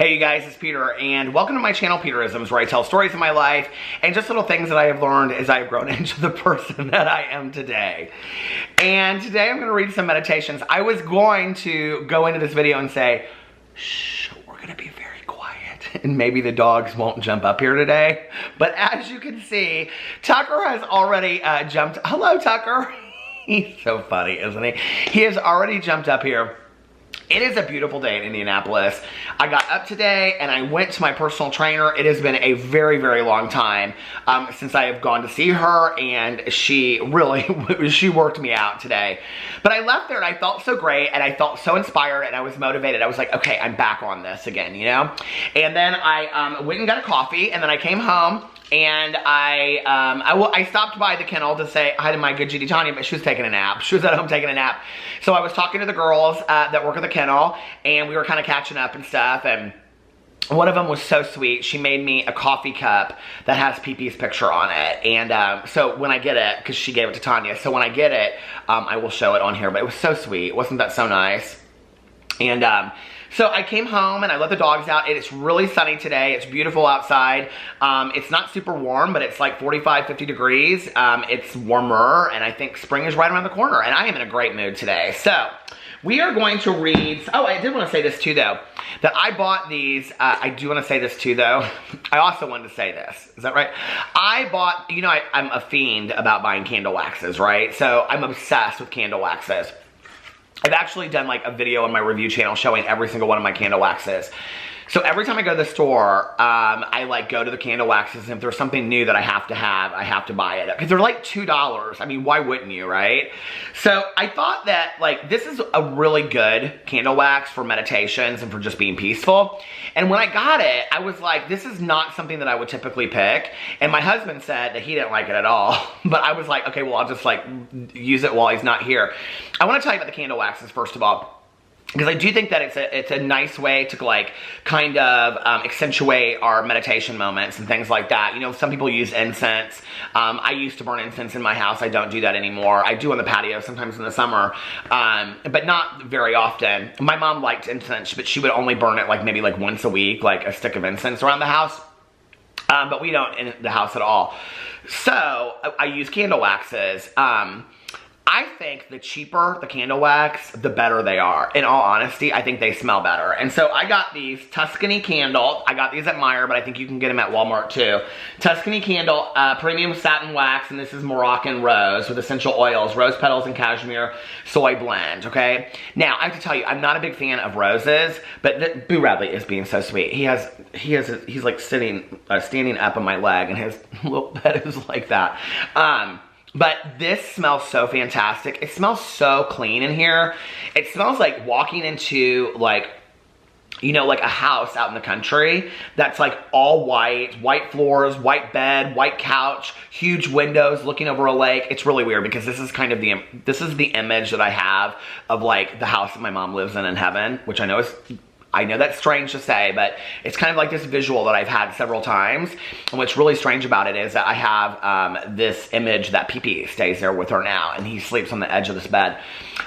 Hey you guys, it's Peter, and welcome to my channel, Peterisms, where I tell stories of my life and just little things that I have learned as I have grown into the person that I am today. And today I'm going to read some meditations. I was going to go into this video and say, shh, we're going to be very quiet, and maybe the dogs won't jump up here today. But as you can see, Tucker has already jumped. Hello, Tucker. He's so funny, isn't he? He has already jumped up here. It is a beautiful day in Indianapolis. I got up today and I went to my personal trainer. It has been a very, very long time since I have gone to see her, and she really, she worked me out today. But I left there and I felt so great and I felt so inspired and I was motivated. I was like, okay, I'm back on this again, you know? And then I went and got a coffee, and then I came home. And I stopped by the kennel to say hi to my good Judy Tanya, but she was taking a nap. She was at home taking a nap. So I was talking to the girls that work at the kennel, and we were kind of catching up and stuff. And one of them was so sweet. She made me a coffee cup that has PP's picture on it. And so when I get it, because she gave it to Tanya, so when I get it, I will show it on here. But it was so sweet. Wasn't that so nice? And so I came home and I let the dogs out. It's really sunny today. It's beautiful outside. It's not super warm, but it's like 45, 50 degrees. It's warmer, and I think spring is right around the corner, and I am in a great mood today. So we are going to read, oh, I did want to say this too though, that I bought these, I do want to say this too though. I also wanted to say this, is that right? I bought, you know, I'm a fiend about buying candle waxes, right? So I'm obsessed with candle waxes. I've actually done like a video on my review channel showing every single one of my candle waxes. So every time I go to the store, I like go to the candle waxes, and if there's something new that I have to buy it. Because they're like $2. I mean, why wouldn't you, right? So I thought that like this is a really good candle wax for meditations and for just being peaceful. And when I got it, I was like, this is not something that I would typically pick. And my husband said that he didn't like it at all. But I was like, okay, well, I'll just like use it while he's not here. I want to tell you about the candle waxes first of all, because I do think that it's a nice way to like kind of accentuate our meditation moments and things like that. You know, some people use incense. I used to burn incense in my house. I don't do that anymore. I do on the patio sometimes in the summer, but not very often. My mom liked incense, but she would only burn it like maybe like once a week, like a stick of incense around the house. But we don't in the house at all. So I use candle waxes. I think the cheaper the candle wax, the better they are. In all honesty, I think they smell better. And so I got these Tuscany candle. I got these at Meijer, but I think you can get them at Walmart too. Tuscany candle, premium satin wax, and this is Moroccan rose with essential oils, rose petals and cashmere soy blend, okay? Now, I have to tell you, I'm not a big fan of roses, but Boo Radley is being so sweet. He's like standing up on my leg, and his little head is like that. But this smells so fantastic. It smells so clean in here. It smells like walking into like, you know, like a house out in the country that's like all white, white floors, white bed, white couch, huge windows looking over a lake. It's really weird because this is kind of this is the image that I have of like the house that my mom lives in heaven, which I know that's strange to say, but it's kind of like this visual that I've had several times. And what's really strange about it is that I have this image that PP stays there with her now, and he sleeps on the edge of this bed,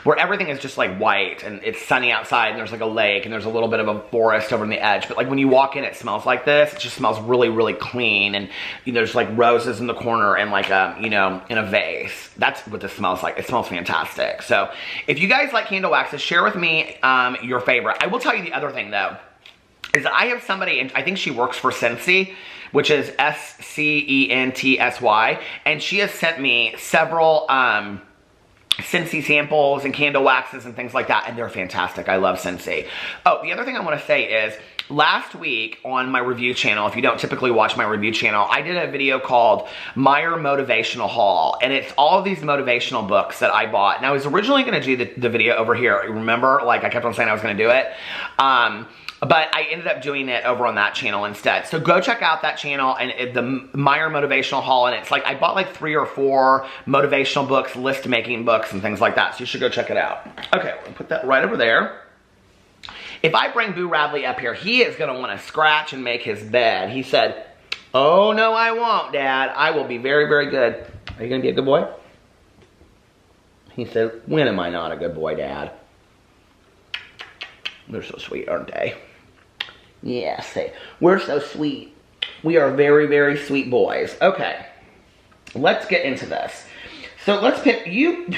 where everything is just like white, and it's sunny outside, and there's like a lake, and there's a little bit of a forest over on the edge. But like when you walk in, it smells like this. It just smells really, really clean, and you know, there's like roses in the corner and like you know, in a vase. That's what this smells like. It smells fantastic. So if you guys like candle waxes, share with me your favorite. I will tell you the other thing though, is that I have somebody, and I think she works for Scentsy, which is S-C-E-N-T-S-Y, and she has sent me several Scentsy samples and candle waxes and things like that, and they're fantastic. I love Scentsy. Oh, the other thing I want to say is, last week on my review channel, if you don't typically watch my review channel, I did a video called Meijer Motivational Haul, and it's all of these motivational books that I bought. And I was originally going to do the video over here. Remember, like I kept on saying I was going to do it. But I ended up doing it over on that channel instead. So go check out that channel and the Meijer Motivational Haul. And it's like, I bought like 3 or 4 motivational books, list making books and things like that. So you should go check it out. Okay, we're gonna put that right over there. If I bring Boo Radley up here, he is gonna wanna scratch and make his bed. He said, oh no, I won't, Dad. I will be very, very good. Are you gonna be a good boy? He said, when am I not a good boy, Dad? They're so sweet, aren't they? Yeah, see, we're so sweet. We are very, very sweet boys. Okay, let's get into this. So let's pick, you,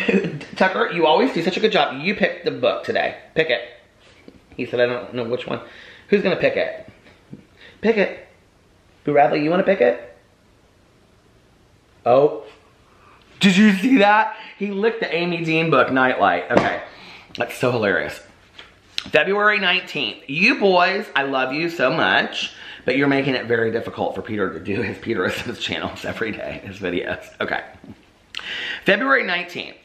Tucker, you always do such a good job. You pick the book today. Pick it. He said, I don't know which one. Who's going to pick it? Pick it. Boo Radley, you want to pick it? Oh. Did you see that? He licked the Amy Dean book, Nightlight. Okay. That's so hilarious. February 19th. You boys, I love you so much, but you're making it very difficult for Peter to do his Peterisms channels every day, his videos. Okay. February 19th.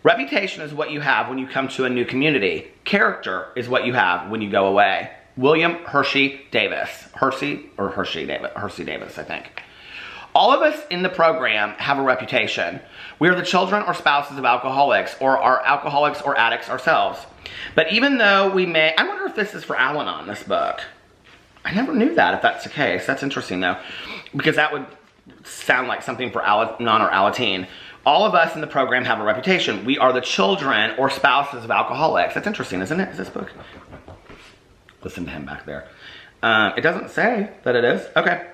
Reputation is what you have when you come to a new community. Character is what you have when you go away. William Hershey Davis. Hershey Davis, I think. All of us in the program have a reputation. We are the children or spouses of alcoholics, or are alcoholics or addicts ourselves. But even though we may, I wonder if this is for Al-Anon, this book. I never knew that, if that's the case. That's interesting though, because that would sound like something for Al-Anon or Alateen. All of us in the program have a reputation. We are the children or spouses of alcoholics. That's interesting, isn't it? Is this book? Listen to him back there. It doesn't say that it is. Okay.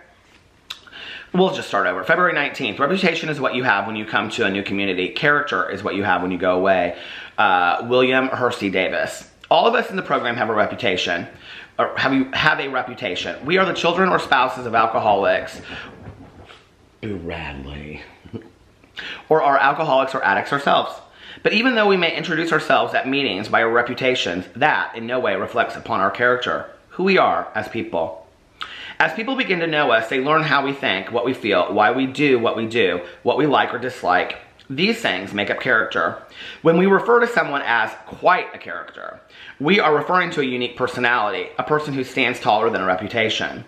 We'll just start over. February 19th. Reputation is what you have when you come to a new community. Character is what you have when you go away. William Hershey Davis. All of us in the program have a reputation. Or have a reputation. We are the children or spouses of alcoholics. Boo Radley. Or are alcoholics or addicts ourselves. But even though we may introduce ourselves at meetings by our reputations, that in no way reflects upon our character, who we are as people. As people begin to know us, they learn how we think, what we feel, why we do, what we like or dislike. These things make up character. When we refer to someone as quite a character, we are referring to a unique personality, a person who stands taller than a reputation.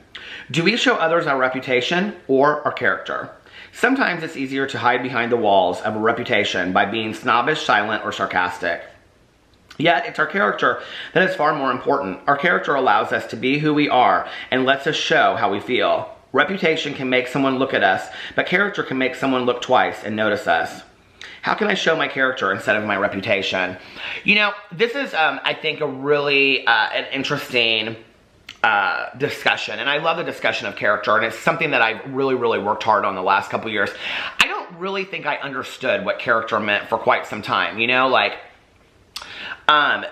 Do we show others our reputation or our character? Sometimes it's easier to hide behind the walls of a reputation by being snobbish, silent, or sarcastic. Yet, it's our character that is far more important. Our character allows us to be who we are and lets us show how we feel. Reputation can make someone look at us, but character can make someone look twice and notice us. How can I show my character instead of my reputation? You know, this is, I think, a really an interesting discussion, and I love the discussion of character, and it's something that I've really worked hard on the last couple years. I don't really think I understood what character meant for quite some time, you know, like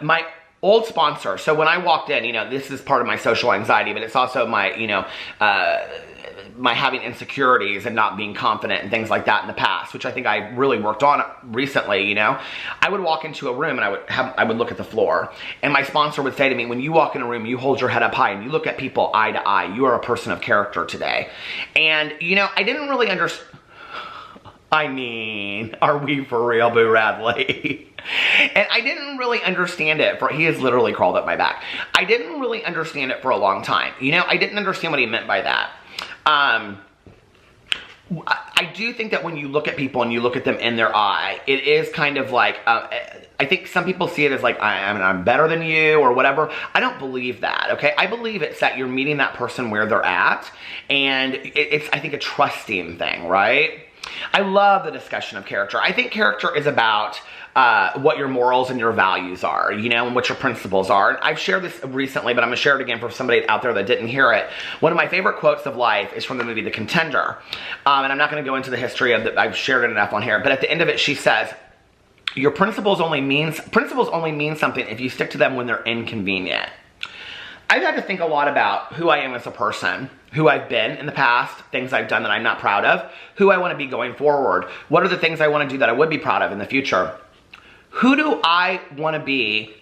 my old sponsor. So when I walked in, you know, this is part of my social anxiety, but it's also my, you know, my having insecurities and not being confident and things like that in the past, which I think I really worked on recently, you know. I would walk into a room and I would look at the floor, and my sponsor would say to me, when you walk in a room, you hold your head up high and you look at people eye to eye. You are a person of character today. And, you know, I didn't really understand. I mean, are we for real, Boo Radley? And I didn't really understand it he has literally crawled up my back. I didn't really understand it for a long time. You know, I didn't understand what he meant by that. I do think that when you look at people and you look at them in their eye, it is kind of like, I think some people see it as like, I'm better than you or whatever. I don't believe that, okay? I believe it's that you're meeting that person where they're at, and it's, I think, a trusting thing, right? I love the discussion of character. I think character is about what your morals and your values are, you know, and what your principles are. And I've shared this recently, but I'm going to share it again for somebody out there that didn't hear it. One of my favorite quotes of life is from the movie The Contender. And I'm not going to go into the history of I've shared it enough on here, but at the end of it, she says, your principles only mean something if you stick to them when they're inconvenient. I've had to think a lot about who I am as a person, who I've been in the past, things I've done that I'm not proud of, who I want to be going forward, what are the things I want to do that I would be proud of in the future. Who do I want to be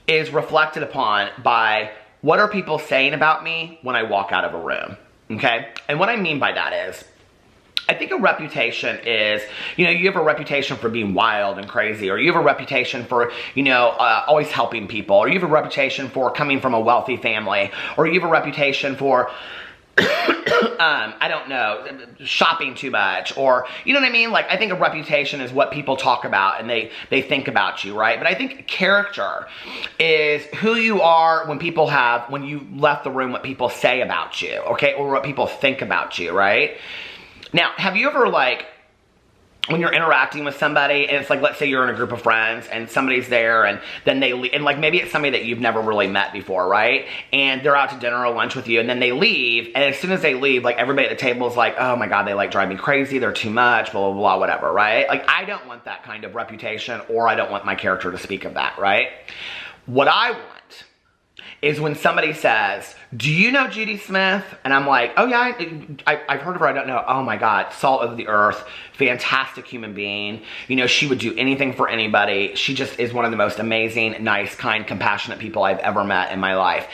is reflected upon by what are people saying about me when I walk out of a room, okay? And what I mean by that is, I think a reputation is, you know, you have a reputation for being wild and crazy, or you have a reputation for, you know, always helping people, or you have a reputation for coming from a wealthy family, or you have a reputation for, I don't know, shopping too much, or, you know what I mean? Like, I think a reputation is what people talk about and they think about you, right? But I think character is who you are when you left the room, what people say about you, okay? Or what people think about you, right? Now, have you ever, like, when you're interacting with somebody, and it's like, let's say you're in a group of friends and somebody's there, and then they leave, and like maybe it's somebody that you've never really met before, right? And they're out to dinner or lunch with you, and then they leave, and as soon as they leave, like everybody at the table is like, oh my God, they like drive me crazy, they're too much, blah, blah, blah, whatever, right? Like I don't want that kind of reputation, or I don't want my character to speak of that, right? What I want is when somebody says, do you know Judy Smith? And I'm like, oh yeah, I've heard of her, I don't know. Oh my God, salt of the earth, fantastic human being. You know, she would do anything for anybody. She just is one of the most amazing, nice, kind, compassionate people I've ever met in my life.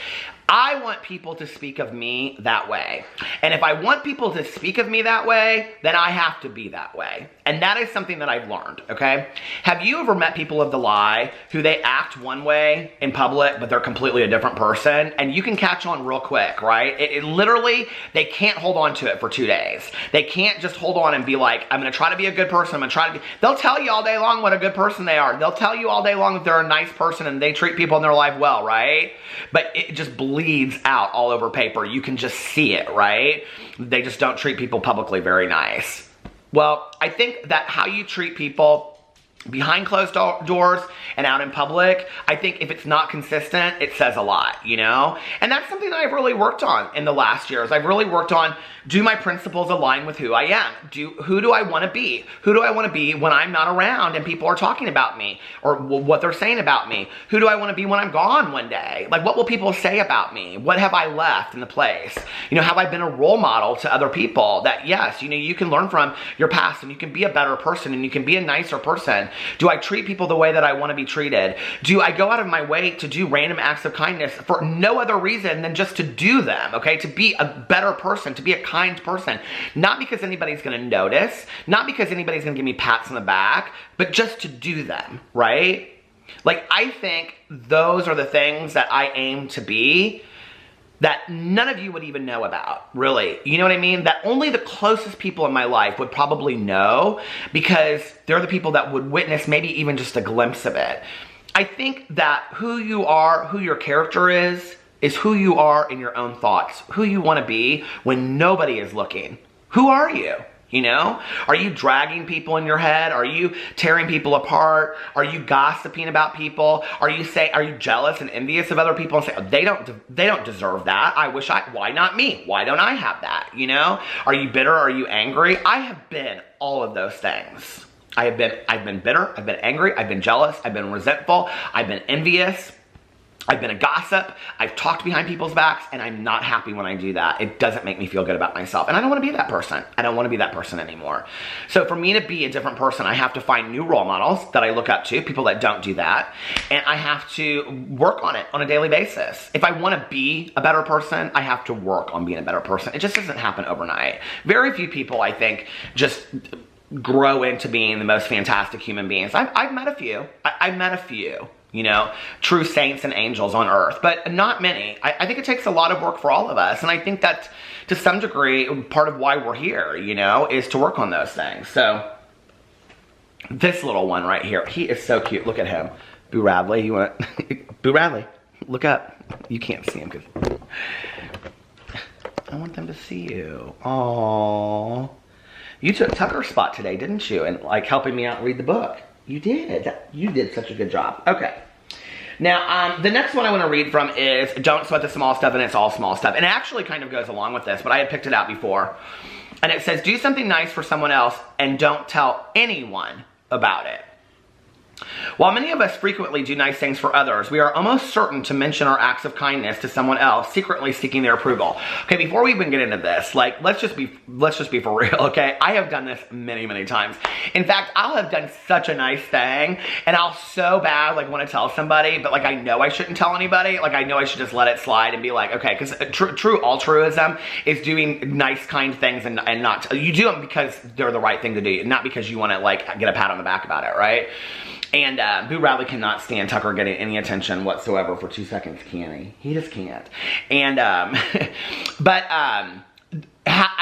I want people to speak of me that way. And if I want people to speak of me that way, then I have to be that way. And that is something that I've learned, okay? Have you ever met people of the lie who they act one way in public, but they're completely a different person? And you can catch on real quick, right? It literally, they can't hold on to it for 2 days. They can't just hold on and be like, I'm gonna try to be a good person, I'm gonna try to be, they'll tell you all day long what a good person they are. They'll tell you all day long that they're a nice person and they treat people in their life well, right? But it just bleeds out all over paper. You can just see it, right? They just don't treat people publicly very nice. Well, I think that how you treat people behind closed doors and out in public, I think if it's not consistent, it says a lot, you know? And that's something that I've really worked on in the last years. I've really worked on, do my principles align with who I am? Who do I want to be? Who do I want to be when I'm not around and people are talking about me or what they're saying about me? Who do I want to be when I'm gone one day? Like, what will people say about me? What have I left in the place? You know, have I been a role model to other people that, yes, you know, you can learn from your past and you can be a better person and you can be a nicer person. Do I treat people the way that I want to be treated? Do I go out of my way to do random acts of kindness for no other reason than just to do them, okay? To be a better person, to be a kind person. Not because anybody's going to notice, not because anybody's going to give me pats on the back, but just to do them, right? Like, I think those are the things that I aim to be that none of you would even know about, really. You know what I mean? That only the closest people in my life would probably know because they're the people that would witness maybe even just a glimpse of it. I think that who you are, who your character is who you are in your own thoughts, who you want to be when nobody is looking. Who are you? You know? Are you dragging people in your head? Are you tearing people apart? Are you gossiping about people? Are you jealous and envious of other people and say, oh, they don't deserve that. Why not me? Why don't I have that? You know? Are you bitter? Are you angry? I have been all of those things. I've been bitter, I've been angry, I've been jealous, I've been resentful, I've been envious. I've been a gossip, I've talked behind people's backs, and I'm not happy when I do that. It doesn't make me feel good about myself, and I don't want to be that person. I don't want to be that person anymore. So for me to be a different person, I have to find new role models that I look up to, people that don't do that, and I have to work on it on a daily basis. If I want to be a better person, I have to work on being a better person. It just doesn't happen overnight. Very few people, I think, just grow into being the most fantastic human beings. I've met a few. I've met a few. You know, true saints and angels on earth, but not many. I think it takes a lot of work for all of us, and I think that to some degree, part of why we're here, you know, is to work on those things. So, this little one right here, he is so cute. Look at him. Boo Radley, you want Boo Radley, look up. You can't see him because I want them to see you. Aww. You took Tucker's spot today, didn't you? And like helping me out read the book. You did. You did such a good job. Okay. Now, the next one I want to read from is Don't Sweat the Small Stuff, and It's All Small Stuff. And it actually kind of goes along with this, but I had picked it out before. And it says, do something nice for someone else and don't tell anyone about it. While many of us frequently do nice things for others, we are almost certain to mention our acts of kindness to someone else, secretly seeking their approval. Okay, before we even get into this, like, let's just be for real, okay? I have done this many, many times. In fact, I'll have done such a nice thing, and I'll so bad, like, want to tell somebody, but, like, I know I shouldn't tell anybody. Like, I know I should just let it slide and be like, okay, because true altruism is doing nice, kind things and not, you do them because they're the right thing to do, not because you want to, like, get a pat on the back about it, right? And Boo Radley cannot stand Tucker getting any attention whatsoever for 2 seconds, can he? He just can't. And, I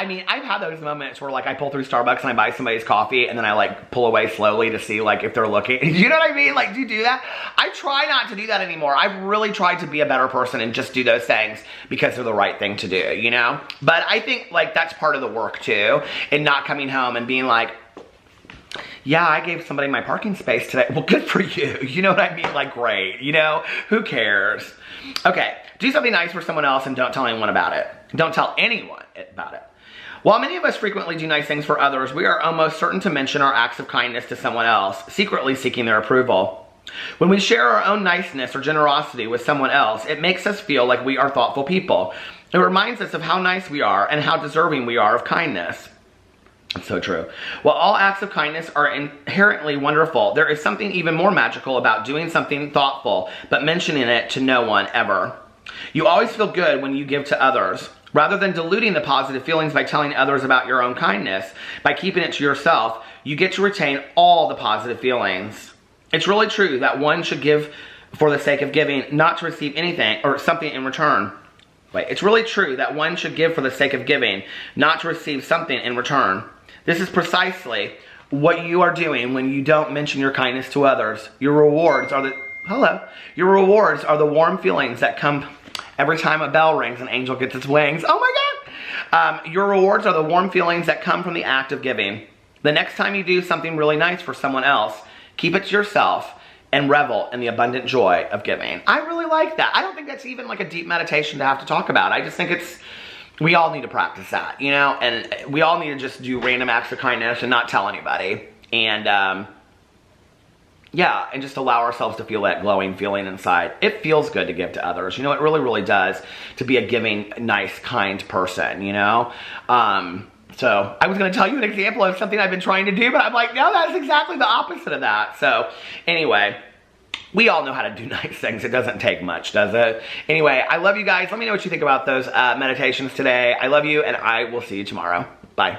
mean, I've had those moments where, like, I pull through Starbucks and I buy somebody's coffee and then I, like, pull away slowly to see, like, if they're looking. You know what I mean? Like, do you do that? I try not to do that anymore. I've really tried to be a better person and just do those things because they're the right thing to do, you know? But I think, like, that's part of the work, too, and not coming home and being like, yeah, I gave somebody my parking space today. Well, good for you. You know what I mean? Like, great. You know, who cares? Okay, do something nice for someone else and don't tell anyone about it. Don't tell anyone about it. While many of us frequently do nice things for others, we are almost certain to mention our acts of kindness to someone else, secretly seeking their approval. When we share our own niceness or generosity with someone else, it makes us feel like we are thoughtful people. It reminds us of how nice we are and how deserving we are of kindness. It's so true. While all acts of kindness are inherently wonderful, there is something even more magical about doing something thoughtful, but mentioning it to no one ever. You always feel good when you give to others. Rather than diluting the positive feelings by telling others about your own kindness, by keeping it to yourself, you get to retain all the positive feelings. It's really true that one should give for the sake of giving, not to receive anything or something in return. It's really true that one should give for the sake of giving, not to receive something in return. This is precisely what you are doing when you don't mention your kindness to others. Your rewards are Your rewards are the warm feelings that come every time a bell rings an angel gets its wings. Oh my God! Your rewards are the warm feelings that come from the act of giving. The next time you do something really nice for someone else, keep it to yourself and revel in the abundant joy of giving. I really like that. I don't think that's even like a deep meditation to have to talk about. I just think we all need to practice that, you know? And we all need to just do random acts of kindness and not tell anybody. And yeah, and just allow ourselves to feel that glowing feeling inside. It feels good to give to others. You know, it really, really does, to be a giving, nice, kind person, you know? So I was going to tell you an example of something I've been trying to do, but I'm like, no, that's exactly the opposite of that. So anyway, we all know how to do nice things. It doesn't take much, does it? Anyway, I love you guys. Let me know what you think about those meditations today. I love you, and I will see you tomorrow. Bye.